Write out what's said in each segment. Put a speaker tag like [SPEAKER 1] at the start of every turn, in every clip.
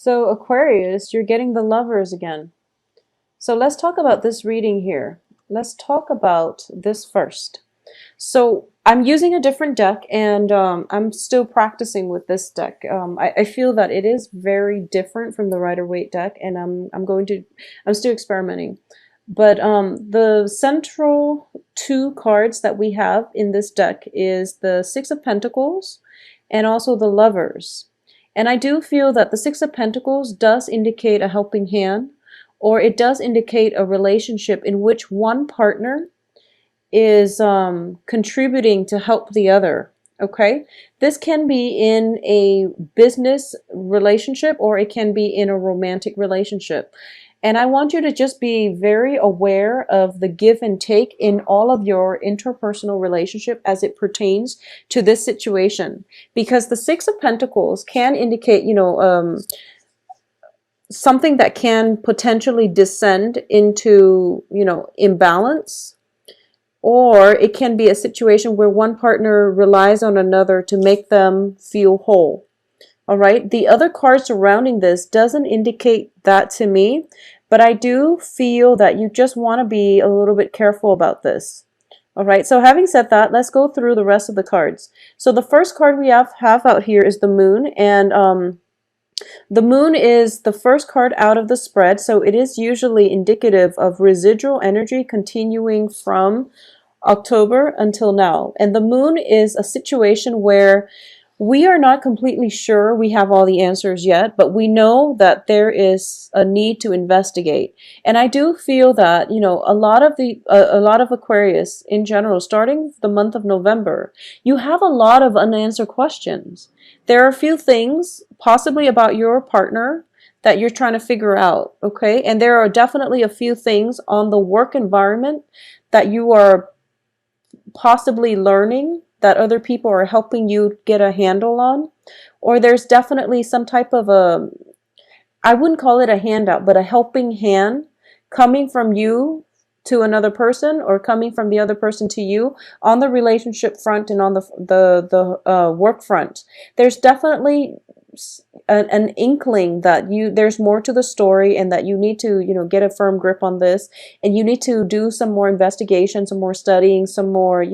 [SPEAKER 1] So Aquarius, you're getting the lovers again. So let's talk about this reading here. Let's talk about this first. So I'm using a different deck and I'm still practicing with this deck. I feel that it is very different from the Rider-Waite deck and I'm still experimenting. But the central two cards that we have in this deck is the Six of Pentacles and also the Lovers. And I do feel that the Six of Pentacles does indicate a helping hand, or it does indicate a relationship in which one partner is contributing to help the other. Okay, this can be in a business relationship or it can be in a romantic relationship. And I want you to just be very aware of the give and take in all of your interpersonal relationship as it pertains to this situation. Because the Six of Pentacles can indicate, something that can potentially descend into, imbalance, or it can be a situation where one partner relies on another to make them feel whole. All right. The other card surrounding this doesn't indicate that to me, but I do feel that you just want to be a little bit careful about this. All right. So having said that, let's go through the rest of the cards. So the first card we have out here is the Moon, and the Moon is the first card out of the spread, so it is usually indicative of residual energy continuing from October until now. And the Moon is a situation where we are not completely sure we have all the answers yet, but we know that there is a need to investigate. And I do feel that, a lot of Aquarius in general, starting the month of November, you have a lot of unanswered questions. There are a few things possibly about your partner that you're trying to figure out, okay? And there are definitely a few things on the work environment that you are possibly learning that other people are helping you get a handle on. Or there's definitely some type of I wouldn't call it a handout, but a helping hand coming from you to another person, or coming from the other person to you on the relationship front and on the work front. There's definitely an inkling that there's more to the story, and that you need to get a firm grip on this, and you need to do some more investigation, some more studying, some more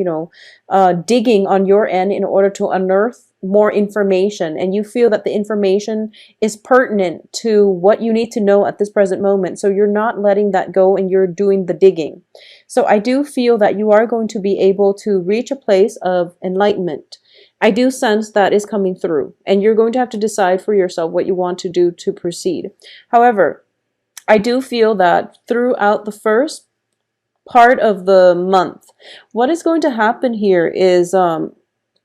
[SPEAKER 1] digging on your end in order to unearth more information. And you feel that the information is pertinent to what you need to know at this present moment, so you're not letting that go and you're doing the digging. So I do feel that you are going to be able to reach a place of enlightenment. I do sense that is coming through, and you're going to have to decide for yourself what you want to do to proceed. However, I do feel that throughout the first part of the month, what is going to happen here is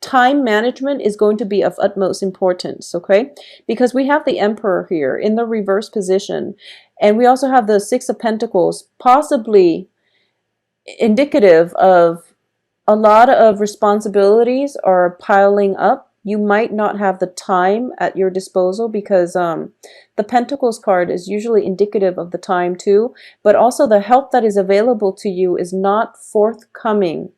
[SPEAKER 1] time management is going to be of utmost importance, okay? Because we have the Emperor here in the reverse position, and we also have the Six of Pentacles, possibly indicative of a lot of responsibilities are piling up. You might not have the time at your disposal, because the Pentacles card is usually indicative of the time too, but also the help that is available to you is not forthcoming.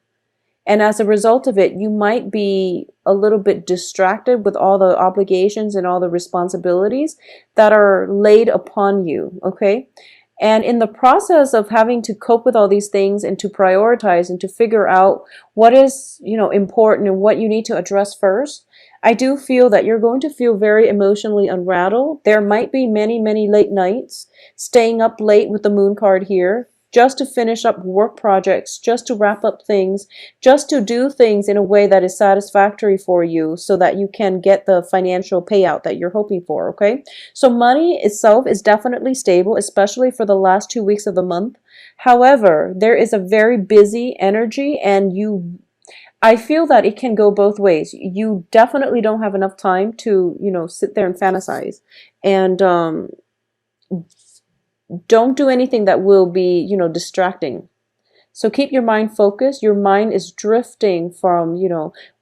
[SPEAKER 1] And as a result of it, you might be a little bit distracted with all the obligations and all the responsibilities that are laid upon you, okay? And in the process of having to cope with all these things and to prioritize and to figure out what is, important and what you need to address first, I do feel that you're going to feel very emotionally unrattled. There might be many, many late nights, staying up late with the Moon card here, just to finish up work projects, just to wrap up things, just to do things in a way that is satisfactory for you, so that you can get the financial payout that you're hoping for, okay? So money itself is definitely stable, especially for the last 2 weeks of the month. However, there is a very busy energy, and I feel that it can go both ways. You definitely don't have enough time to, sit there and fantasize. And don't do anything that will be, distracting. So keep your mind focused. Your mind is drifting from,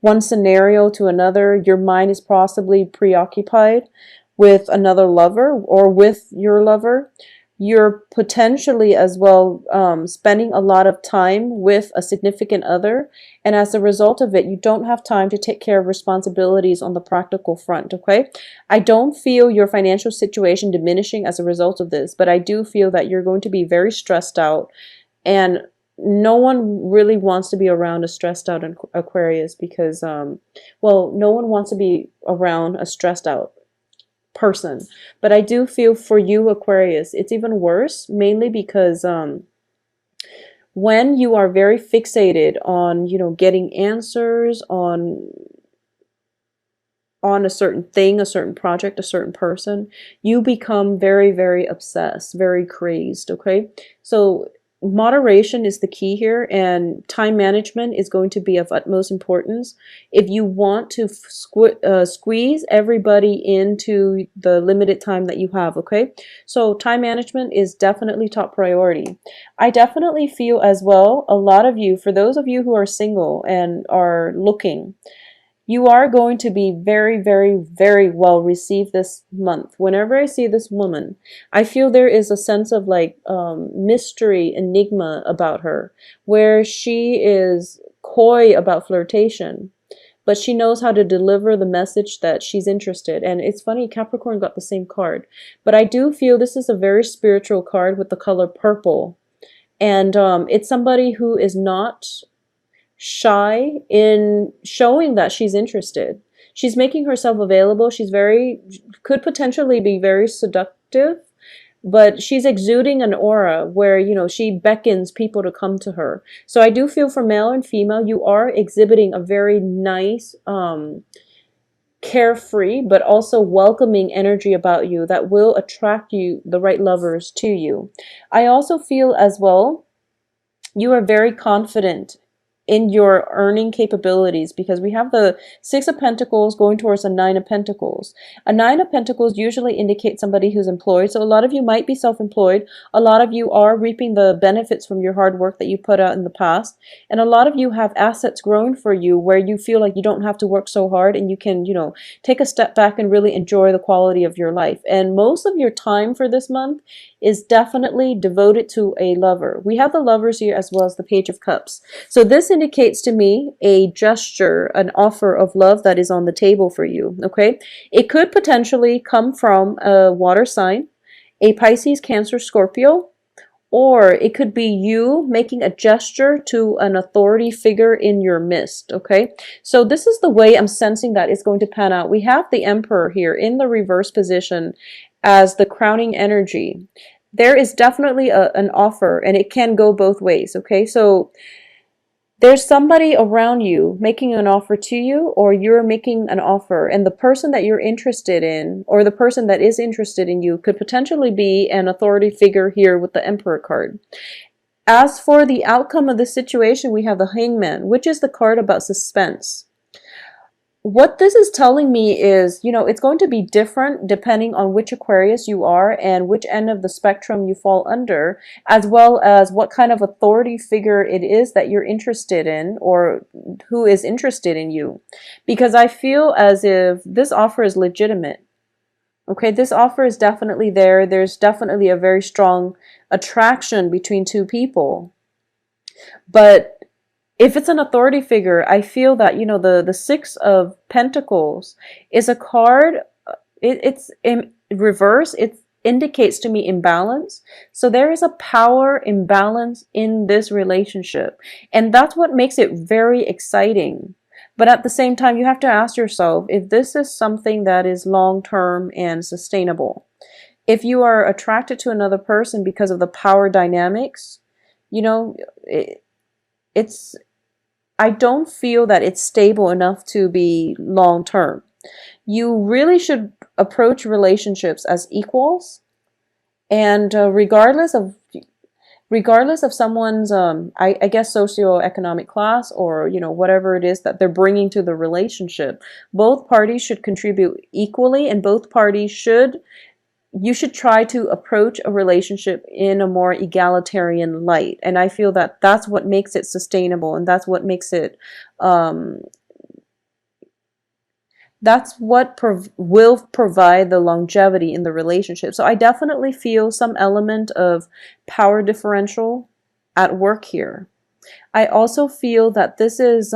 [SPEAKER 1] one scenario to another. Your mind is possibly preoccupied with another lover or with your lover. You're potentially as well spending a lot of time with a significant other, and as a result of it, you don't have time to take care of responsibilities on the practical front, okay? I don't feel your financial situation diminishing as a result of this, but I do feel that you're going to be very stressed out, and no one really wants to be around a stressed out Aquarius because, well, no one wants to be around a stressed out person. But I do feel for you, Aquarius, it's even worse, mainly because when you are very fixated on, getting answers on a certain thing, a certain project, a certain person, you become very, very obsessed, very crazed, okay? So moderation is the key here, and time management is going to be of utmost importance if you want to squeeze everybody into the limited time that you have, okay? So time management is definitely top priority. I definitely feel as well, a lot of you, for those of you who are single and are looking, you are going to be very, very, very well received this month. Whenever I see this woman, I feel there is a sense of like mystery, enigma about her, where she is coy about flirtation, but she knows how to deliver the message that she's interested. And it's funny, Capricorn got the same card, but I do feel this is a very spiritual card with the color purple. And it's somebody who is not shy in showing that she's interested. She's making herself available. Could potentially be very seductive, but she's exuding an aura where, she beckons people to come to her. So I do feel for male and female, you are exhibiting a very nice, carefree, but also welcoming energy about you that will attract you, the right lovers to you. I also feel as well, you are very confident in your earning capabilities because we have the Six of Pentacles going towards a Nine of Pentacles. A Nine of Pentacles usually indicates somebody who's employed. So a lot of you might be self-employed. A lot of you are reaping the benefits from your hard work that you put out in the past. And a lot of you have assets growing for you where you feel like you don't have to work so hard and you can, take a step back and really enjoy the quality of your life. And most of your time for this month is definitely devoted to a lover. We have the lovers here as well as the Page of Cups. So this indicates to me a gesture, an offer of love that is on the table for you, okay? It could potentially come from a water sign, a Pisces, Cancer, Scorpio, or it could be you making a gesture to an authority figure in your midst, okay? So this is the way I'm sensing that it's going to pan out. We have the Emperor here in the reverse position as the crowning energy. There is definitely an offer, and it can go both ways, okay? So there's somebody around you making an offer to you, or you're making an offer, and the person that you're interested in, or the person that is interested in you, could potentially be an authority figure here with the Emperor card. As for the outcome of this situation, we have the Hangman, which is the card about suspense. What this is telling me is, it's going to be different depending on which Aquarius you are and which end of the spectrum you fall under, as well as what kind of authority figure it is that you're interested in or who is interested in you. Because I feel as if this offer is legitimate. Okay, this offer is definitely there. There's definitely a very strong attraction between two people. But if it's an authority figure, I feel that, the Six of Pentacles is a card, it's in reverse, it indicates to me imbalance. So there is a power imbalance in this relationship. And that's what makes it very exciting. But at the same time, you have to ask yourself if this is something that is long-term and sustainable. If you are attracted to another person because of the power dynamics, it's I don't feel that it's stable enough to be long term. You really should approach relationships as equals, and regardless of someone's I guess socioeconomic class or whatever it is that they're bringing to the relationship, both parties should contribute equally, and you should try to approach a relationship in a more egalitarian light. And I feel that that's what makes it sustainable, and that's what makes it That's what will provide the longevity in the relationship. So I definitely feel some element of power differential at work here. I also feel that this is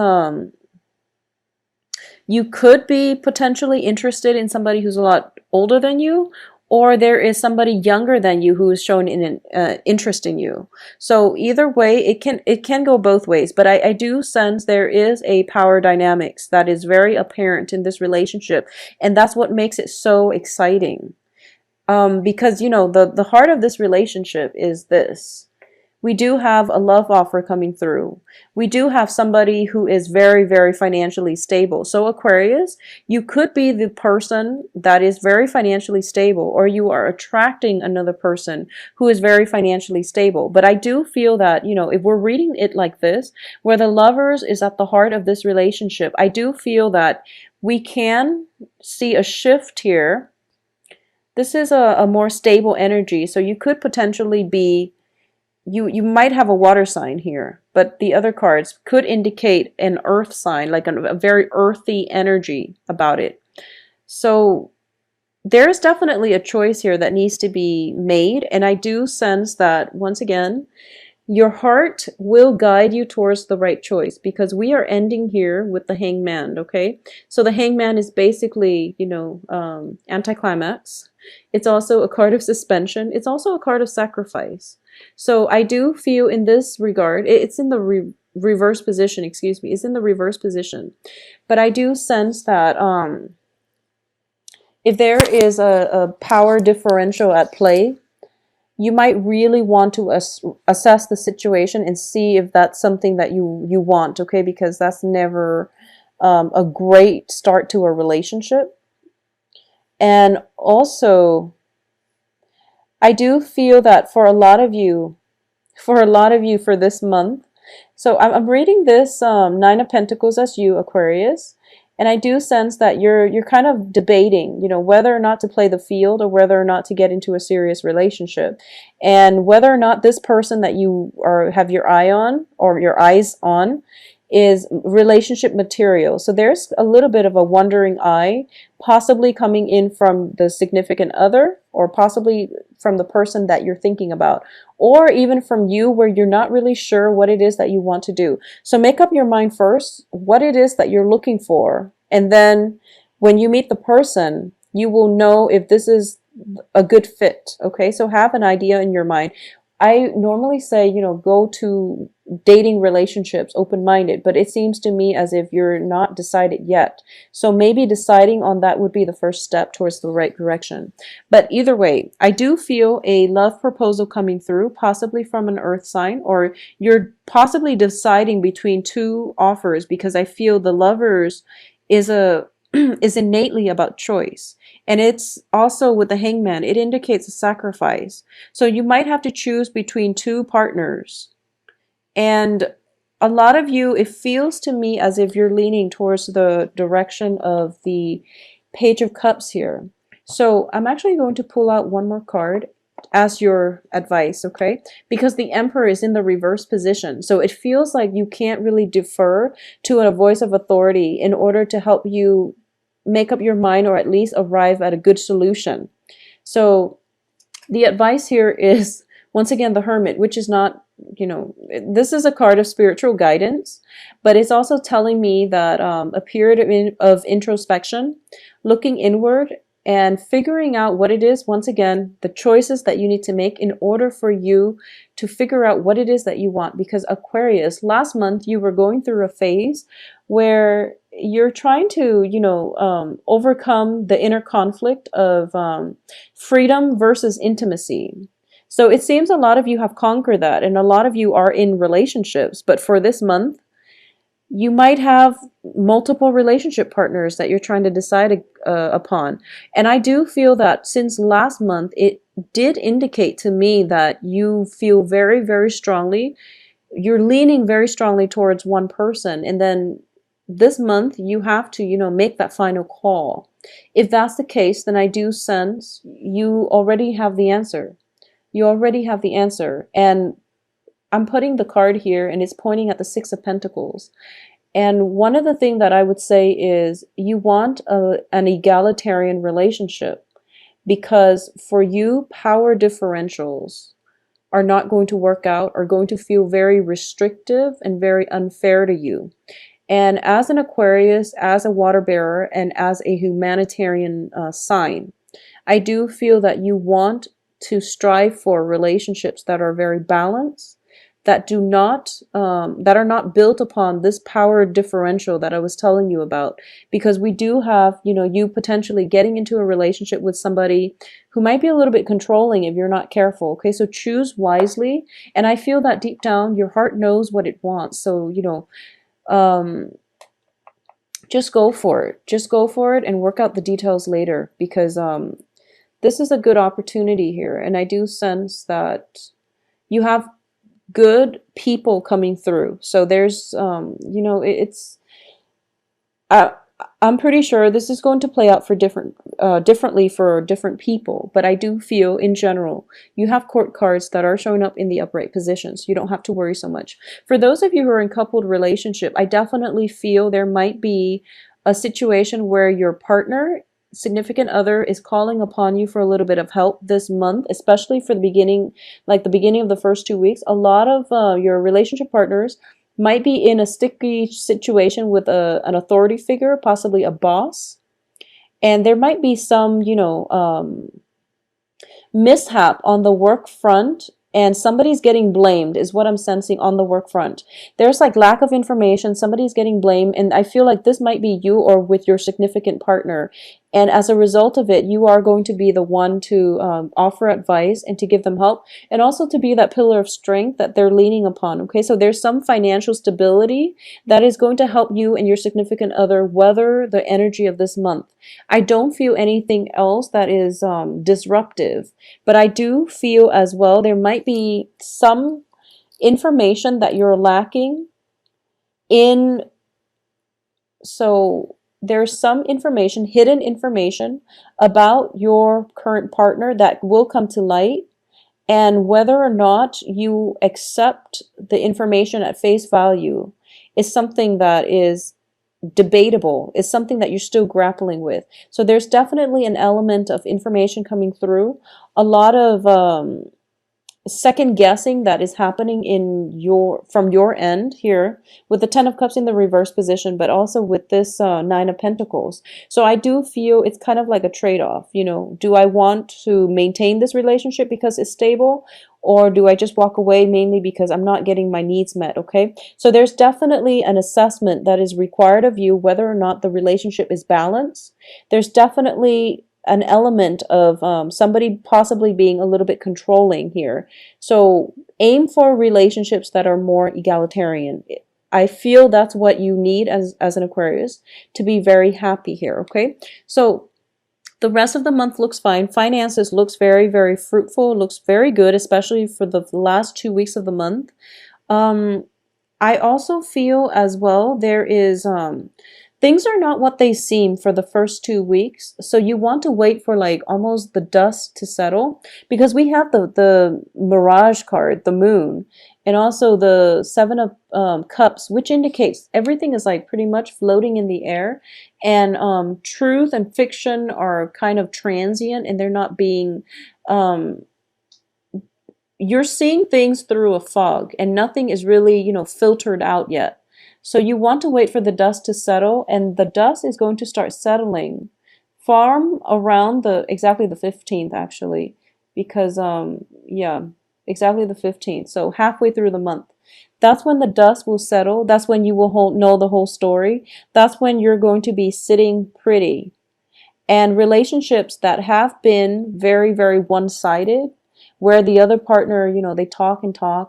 [SPEAKER 1] you could be potentially interested in somebody who's a lot older than you, or there is somebody younger than you who is showing an interest in you. So either way, it can go both ways. But I do sense there is a power dynamics that is very apparent in this relationship, and that's what makes it so exciting. Because the heart of this relationship is this. We do have a love offer coming through. We do have somebody who is very, very financially stable. So Aquarius, you could be the person that is very financially stable, or you are attracting another person who is very financially stable. But I do feel that, if we're reading it like this, where the lovers is at the heart of this relationship, I do feel that we can see a shift here. This is a more stable energy. So you could potentially be you might have a water sign here, but the other cards could indicate an earth sign, like a very earthy energy about it. So there's definitely a choice here that needs to be made, and I do sense that, once again, your heart will guide you towards the right choice, because we are ending here with the Hangman, okay? So the Hangman is basically, anticlimax. It's also a card of suspension. It's also a card of sacrifice. So I do feel in this regard, it's in the reverse position, excuse me, it's in the reverse position. But I do sense that if there is a power differential at play, you might really want to assess the situation and see if that's something that you want, okay? Because that's never a great start to a relationship. And also, I do feel that for a lot of you for this month, so I'm reading this Nine of Pentacles as you, Aquarius, and I do sense that you're kind of debating, whether or not to play the field or whether or not to get into a serious relationship, and whether or not this person that you have your eye on or your eyes on is relationship material. So there's a little bit of a wandering eye, possibly coming in from the significant other, or possibly from the person that you're thinking about, or even from you, where you're not really sure what it is that you want to do. So make up your mind first what it is that you're looking for, and then when you meet the person, you will know if this is a good fit. Okay, so have an idea in your mind. I normally say, go to dating relationships open-minded, but it seems to me as if you're not decided yet. So maybe deciding on that would be the first step towards the right direction. But either way, I do feel a love proposal coming through, possibly from an earth sign, or you're possibly deciding between two offers, because I feel the lovers is is innately about choice. And it's also with the Hangman, it indicates a sacrifice. So you might have to choose between two partners. And a lot of you, it feels to me as if you're leaning towards the direction of the Page of Cups here. So I'm actually going to pull out one more card as your advice, okay? Because the Emperor is in the reverse position. So it feels like you can't really defer to a voice of authority in order to help you make up your mind, or at least arrive at a good solution. So the advice here is, once again, the Hermit, which is not, this is a card of spiritual guidance, but it's also telling me that a period of introspection, looking inward, and figuring out what it is, once again, the choices that you need to make in order for you to figure out what it is that you want. Because Aquarius, last month you were going through a phase where you're trying to, overcome the inner conflict of freedom versus intimacy. So it seems a lot of you have conquered that, and a lot of you are in relationships. But for this month, you might have multiple relationship partners that you're trying to decide upon. And I do feel that since last month, it did indicate to me that you feel very, very strongly. You're leaning very strongly towards one person. And then this month, you have to, make that final call. If that's the case, then I do sense you already have the answer. You already have the answer. And I'm putting the card here, and it's pointing at the Six of Pentacles. And one of the things that I would say is you want an egalitarian relationship, because for you, power differentials are not going to work out, are going to feel very restrictive and very unfair to you. And as an Aquarius, as a water bearer, and as a humanitarian sign, I do feel that you want to strive for relationships that are very balanced, that do not that are not built upon this power differential that I was telling you about. Because we do have, you potentially getting into a relationship with somebody who might be a little bit controlling if you're not careful. Okay, so choose wisely. And I feel that deep down your heart knows what it wants. So, um, just go for it. Just go for it and work out the details later, because this is a good opportunity here. And I do sense that you have good people coming through. So there's, it's, uh, I'm pretty sure this is going to play out for differently for different people. But I do feel in general, you have court cards that are showing up in the upright positions. You don't have to worry so much. For those of you who are in coupled relationship, I definitely feel there might be a situation where your partner, significant other, is calling upon you for a little bit of help this month, especially for the beginning, like the beginning of the first 2 weeks. A lot of your relationship partners might be in a sticky situation with an authority figure, possibly a boss. And there might be some, mishap on the work front, and somebody's getting blamed is what I'm sensing on the work front. There's like lack of information, somebody's getting blamed, and I feel like this might be you or with your significant partner. And as a result of it, you are going to be the one to offer advice and to give them help, and also to be that pillar of strength that they're leaning upon. Okay, so there's some financial stability that is going to help you and your significant other weather the energy of this month. I don't feel anything else that is disruptive, but I do feel as well there might be some information that you're lacking in. So there's some information, hidden information about your current partner that will come to light. And whether or not you accept the information at face value is something that is debatable, is something that you're still grappling with. So there's definitely an element of information coming through, a lot of second guessing that is happening from your end here with the 10 of Cups in the reverse position, but also with this 9 of Pentacles. So I do feel it's kind of like a trade-off. Do I want to maintain this relationship because it's stable, or do I just walk away mainly because I'm not getting my needs met? Okay, so there's definitely an assessment that is required of you whether or not the relationship is balanced. There's definitely an element of somebody possibly being a little bit controlling here. So aim for relationships that are more egalitarian. I feel that's what you need as an Aquarius to be very happy here. Okay, so the rest of the month looks fine. Finances looks very, very fruitful. Looks very good, especially for the last 2 weeks of the month. I also feel as well there is things are not what they seem for the first 2 weeks. So you want to wait for like almost the dust to settle, because we have the Mirage card, the Moon, and also the 7 of Cups, which indicates everything is like pretty much floating in the air, and truth and fiction are kind of transient, and they're not being you're seeing things through a fog, and nothing is really, filtered out yet. So you want to wait for the dust to settle, and the dust is going to start settling from around exactly the 15th actually, because yeah, exactly the 15th. So halfway through the month. That's when the dust will settle. That's when you will know the whole story. That's when you're going to be sitting pretty. And relationships that have been very, very one-sided, where the other partner, they talk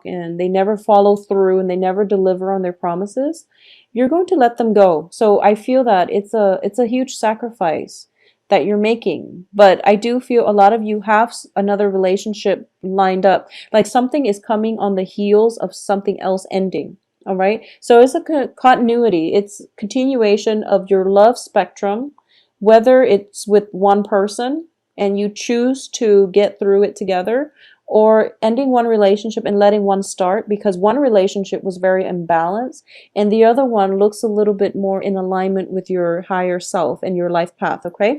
[SPEAKER 1] and they never follow through and they never deliver on their promises, you're going to let them go. So I feel that it's a huge sacrifice that you're making. But I do feel a lot of you have another relationship lined up. Like something is coming on the heels of something else ending. All right. So it's a continuity. It's continuation of your love spectrum, whether it's with one person and you choose to get through it together, or ending one relationship and letting one start because one relationship was very imbalanced and the other one looks a little bit more in alignment with your higher self and your life path, okay?